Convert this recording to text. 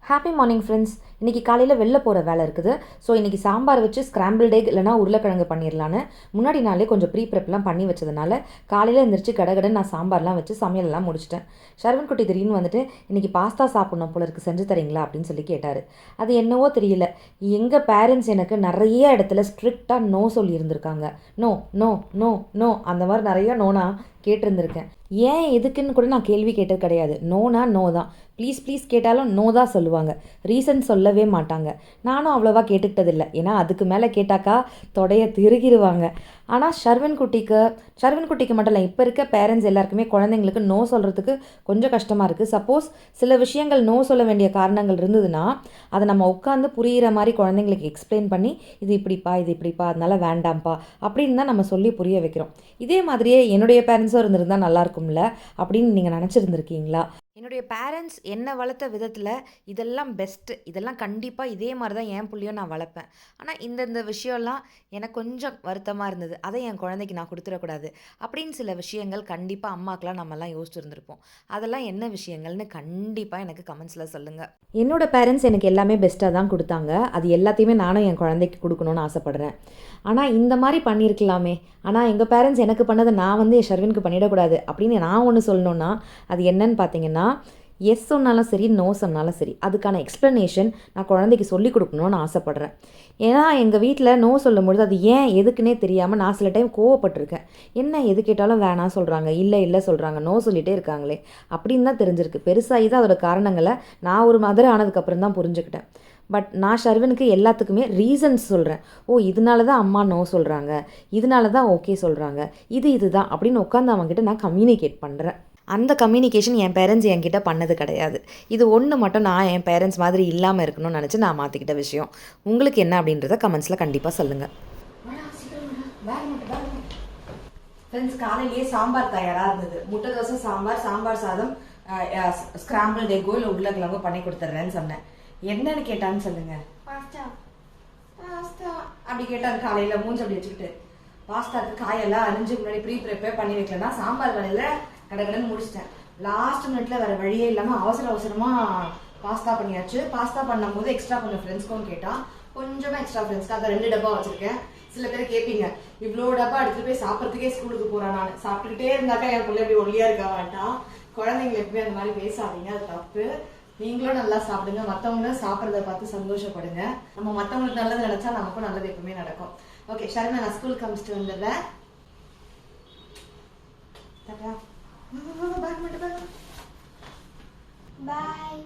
Happy morning friends. இன்றைக்கி காலையில் வெளில போகிற வேலை இருக்குது. ஸோ இன்றைக்கி சாம்பார் வச்சு ஸ்க்ராம்பிள்ட் எக் இல்லைனா உருளைக்கிழங்கு பண்ணிடலான்னு முன்னாடி நாளே கொஞ்சம் ப்ரெப்லாம் பண்ணி வச்சதுனால காலையில் எழுந்திரிச்சு கடகடன்னு நான் சாம்பார்லாம் வச்சு சமையலெல்லாம் முடிச்சிட்டேன். ஷர்வன் குட்டி திடீர்னு வந்துட்டு இன்றைக்கி பாஸ்தா சாப்பிட்ணும் போல இருக்குது, செஞ்சு தரீங்களா அப்படின்னு சொல்லி கேட்டார். அது என்னவோ தெரியல, எங்கள் பேரண்ட்ஸ் எனக்கு நிறைய இடத்துல ஸ்ட்ரிக்டாக நோ சொல்லியிருந்திருக்காங்க. நோ நோ நோ நோ அந்த மாதிரி நிறையா நோனா கேட்டிருந்திருக்கேன். ஏன் எதுக்குன்னு கூட நான் கேள்வி கேட்டது கிடையாது. நோனா நோ தான். ப்ளீஸ் ப்ளீஸ் கேட்டாலும் நோ தான் சொல்லுவாங்க, ரீசன் சொல்லவே மாட்டாங்க. நானும் அவ்வளோவா கேட்டுக்கிட்டதில்லை, ஏன்னா அதுக்கு மேலே கேட்டாக்கா தொடைய திருகிடுவாங்க. ஆனால் ஷர்வன் குட்டிக்கு மட்டும் இல்லை, இப்போ இருக்க பேரண்ட்ஸ் எல்லாருக்குமே குழந்தைங்களுக்கு நோ சொல்கிறதுக்கு கொஞ்சம் கஷ்டமாக இருக்குது. சப்போஸ் சில விஷயங்கள் நோ சொல்ல வேண்டிய காரணங்கள் இருந்ததுன்னா அதை நம்ம உட்காந்து புரிகிற மாதிரி குழந்தைங்களுக்கு எக்ஸ்பிளைன் பண்ணி இது இப்படிப்பா அதனால வேண்டாம்ப்பா அப்படின்னு தான் நம்ம சொல்லி புரிய வைக்கிறோம். இதே மாதிரியே என்னுடைய பேரண்ட்ஸும் இருந்திருந்தால் நல்லாயிருக்கும்ல அப்படின்னு நீங்கள் நினச்சிருந்துருக்கீங்களா? என்னுடைய பேரண்ட்ஸ் என்னை வளர்த்த விதத்தில் இதெல்லாம் பெஸ்ட்டு, இதெல்லாம் கண்டிப்பாக இதே மாதிரி தான் என் பிள்ளையும் நான் வளர்ப்பேன். ஆனால் இந்த விஷயம்லாம் எனக்கு கொஞ்சம் வருத்தமாக இருந்தது, அதை என் குழந்தைக்கு நான் கொடுத்துடக்கூடாது அப்படின்னு சில விஷயங்கள் கண்டிப்பாக அம்மாக்கெலாம் நம்மலாம் யோசிச்சுருந்துருப்போம். அதெல்லாம் என்ன விஷயங்கள்னு கண்டிப்பாக எனக்கு கமெண்ட்ஸில் சொல்லுங்கள். என்னோடய பேரண்ட்ஸ் எனக்கு எல்லாமே பெஸ்ட்டாக தான் கொடுத்தாங்க. அது எல்லாத்தையுமே நானும் என் குழந்தைக்கு கொடுக்கணுன்னு ஆசைப்பட்றேன். ஆனால் இந்த மாதிரி பண்ணியிருக்கலாமே, ஆனால் எங்கள் பேரண்ட்ஸ் எனக்கு பண்ணதை நான் என் ஷர்வினுக்கு பண்ணிடக்கூடாது அப்படின்னு நான் ஒன்று சொல்லணுன்னா அது என்னன்னு பார்த்தீங்கன்னா, எஸ் சொன்னாலும் சரி, நோ சொன்னாலும் சரி, அதுக்கான எக்ஸ்ப்ளனேஷன் நான் குழந்தைக்கு சொல்லிக் கொடுக்கணுன்னு ஆசைப்பட்றேன். ஏன்னா எங்கள் வீட்டில் நோ சொல்லும்பொழுது அது ஏன் எதுக்குன்னே தெரியாமல் நான் சில டைம் கோவப்பட்டிருக்கேன். என்ன எது கேட்டாலும் வேணாம் சொல்கிறாங்க, இல்லை சொல்கிறாங்க, நோ சொல்லிகிட்டே இருக்காங்களே அப்படின்னு தான் தெரிஞ்சிருக்கு. பெருசாகி தான் அதோட காரணங்களை நான் ஒரு மதர் ஆனதுக்கப்புறம் தான் புரிஞ்சுக்கிட்டேன். பட் நான் ஷர்வனுக்கு எல்லாத்துக்குமே ரீசன்ஸ் சொல்கிறேன். இதனால தான் அம்மா நோ சொல்கிறாங்க, இதனால தான் ஓகே சொல்கிறாங்க, இதுதான் அப்படின்னு உட்காந்து அவங்ககிட்ட நான் கம்யூனிகேட் பண்ணுறேன். அந்த கம்யூனிகேஷன் என் பேரண்ட்ஸ் என்கிட்ட பண்ணது கிடையாது. இது ஒன்று மட்டும் நான் என் பேரண்ட்ஸ் மாதிரி இல்லாமல் இருக்கணும்னு நினச்சி நான் மாற்றிக்கிட்ட விஷயம். உங்களுக்கு என்ன அப்படின்றத கமெண்ட்ஸில் கண்டிப்பாக சொல்லுங்கள். ஃப்ரெண்ட்ஸ், காலையிலேயே சாம்பார் தயாராக இருந்தது. முட்டை தோசை சாம்பார், சாம்பார் சாதம், ஸ்க்ராம்பிள்ட் எக்கோ இல்லை உருளைக்கிழங்கோ பண்ணி கொடுத்துட்றேன்னு சொன்னேன். என்னன்னு கேட்டான்னு சொல்லுங்க. பாஸ்தா அப்படி கேட்டாங்க. காலையில் மூஞ்சி அப்படி வச்சுக்கிட்டு பாஸ்தாக்கு காயெல்லாம் அரிஞ்சு முன்னாடி ப்ரிப்பேர் பண்ணி வைக்கலன்னா சாம்பார் வேலையில் கடகடன்னு முடிச்சிட்டேன். லாஸ்ட் மினிட்ல வேற வழியே இல்லாமல் அவசரமா பாஸ்தா பண்ணியாச்சு. பாஸ்தா பண்ணும்போது எக்ஸ்ட்ரா கொஞ்சம் ஃப்ரெண்ட்ஸ்க்கும் கேட்டால் கொஞ்சமாக எக்ஸ்ட்ரா ஃப்ரெண்ட்ஸ்க்கு அதை 2 டப்பா வச்சிருக்கேன். சில பேர் கேட்பீங்க, இவ்வளோ டப்பா எடுத்துகிட்டு போய் சாப்பிட்றதுக்கே ஸ்கூலுக்கு போகிறேன். நான் சாப்பிட்டுக்கிட்டே இருந்தாக்கா என் பிள்ளை எப்படி ஒல்லியாக இருக்க மாட்டான். குழந்தைங்களை எப்பவுமே அந்த மாதிரி பேசாதீங்க, அது தப்பு. நீங்களும் நல்லா சாப்பிடுங்க, மற்றவங்களும் சாப்பிட்றத பார்த்து சந்தோஷப்படுங்க. நம்ம மற்றவங்களுக்கு நல்லது நினைச்சா நமக்கும் நல்லது எப்பவுமே நடக்கும். ஓகே ஷர்மா, நான் ஸ்கூலுக்கு அனுப்பிச்சிட்டு வந்துடுறேன். Bye.